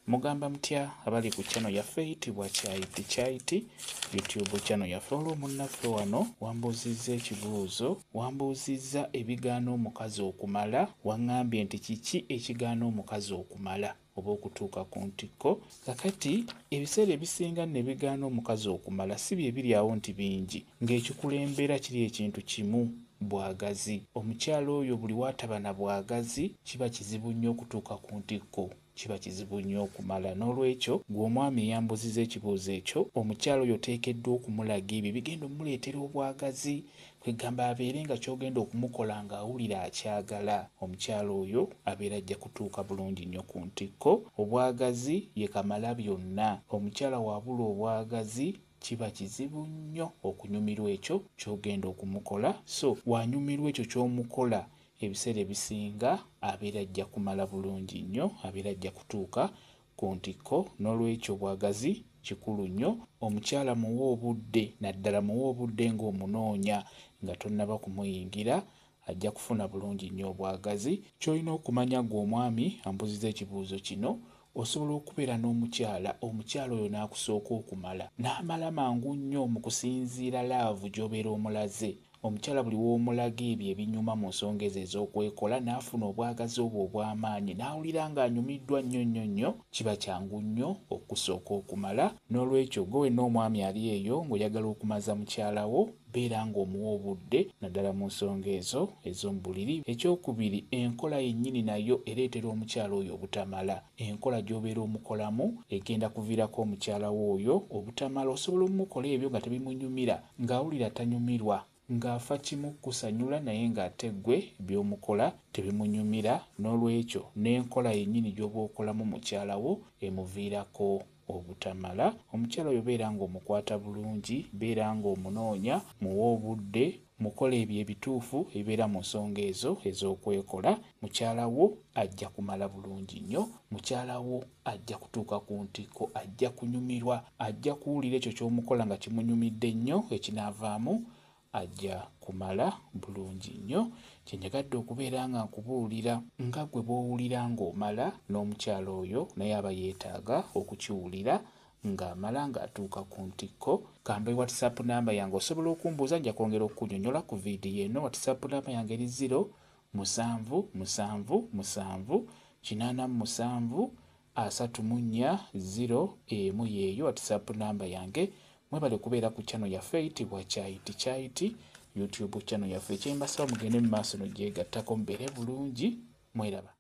Mugamba mutya abali ku channel yaffe eyitibwa Kyaiti YouTube channel yaffe. Olwo munnaffe wano wambuuzizza ekibuuzo, wambuuzizza ebigaana omukazi okumala, waŋŋambye nti kiki ekigaana omukazi okumala oba okutuuka ku ntikko. Kakati ebiseera ebisinga ne bigaana omukazi okumala si bye biri awo nti bingi, ng'ekikulembera kiri ekintu kimu, bwagazi. Omukyala oyo buli waataba na bwagazi kiba kizibu nnyo okutuuka ku ntikko, kiba kizibu nnyo okumala. N'olwekyo gwe omwami eyambuzizza ekibuuzo ekyo, omukyala oyo oteekeddwa okumulaga ebyo bigenda omuleetera obwagazi, kwegamba abeere nga ky'ogenda okumukola ng'awulira akyagala. Omukyala oyo abeera ajja kutuuka bulungi nnyo ku ntikko. Obwagazi ye kamala byonna. Omukyala wabula obwagazi kiba kizibu nnyo okunyumirwa ekyo ky'ogenda okumukola. So wanyumirwa ekyo ky'omukola, ebiseera ebisinga abeera ajja kumala bulungi nnyo, abeera ajja kutuuka ku ntikko. N'olwekyo obwagazi kikulu nnyo. Omukyala muwe obudde, naddala muwe obudde ng'omunoonya nga tonnaba kumuyingira, ajja kufuna bulungi nnyo obwagazi. Ky'olina okumanya gwe omwami ambuzizza ekibuuzo kino, osobola okubeera n'omukyala, omukyala oyo n'akusooka okumala, n'amala mangu nnyo mu kusinziira laavu gy'obeera omulaze. Omukyala buli w'omulaga ebyo ebinyuma mu nsonga ezo ez'okwekola, n'afuna obwagazi obwo obw'amaanyi, n'awulira ng'anyumiddwa nnyo, kiba kyangu nnyo okusooka okumala. N'olwekyo gwe wenna omwami ali eyo ng'oyagala okumaza mukyala wo, beera ng'omuwa obudde naddala mu nsonga ezo ez'omu buliri. Ekyokubiri, enkola yennyini nayo ereetera omukyala oyo obutamala. Enkola gy'obeera omukolamu egenda kuviirako omukyala wo oyo obutamala. Osobola omukola ebyo nga tebimunyumira, ng'awulira tanyumirwa, ng'afa kimu kusanyula, naye ng'ate ggwe by'omukola tebimunyumira. N'olwekyo n'enkola yennyini gy'oba okolamu mukyala wo emuviirako obutamala. Omukyala oyo beera ng'omukwata bulungi, beera ng'omunoonya, muwe obudde, mukola ebyo ebituufu ebibeera mu nsonga ezo ez'okwekola. Mukyala wo ajja kumala bulungi nnyo, mukyala wo ajja kutuuka ku ntikko, ajja kunyumirwa, ajja kuwulira ekyo ky'omukola nga kimunyumidde nnyo, ekinaavaamu ajja kumala bulungi nnyo. Kyenyagadde okubeera nga nkubuulira nga gwe bw'owulira ng'omala n'omukyala oyo naye aba yeetaaga okukiwulira ng'amala ng'atuuka ku ntikko. Kambe WhatsApp namba yange, osobola okumbuuza, nja kwongera okukunnyonnyola ku viidiyo eno. WhatsApp namba yange eri 0777873401 yeeyo WhatsApp namba yange. Mwebale kubeera ku channel yaffe eyitibwa Kyaiti YouTube channel yaffe. Ekyembasaba mugende mu maaso n'ogyegattako mubeere bulungi. Mweraba.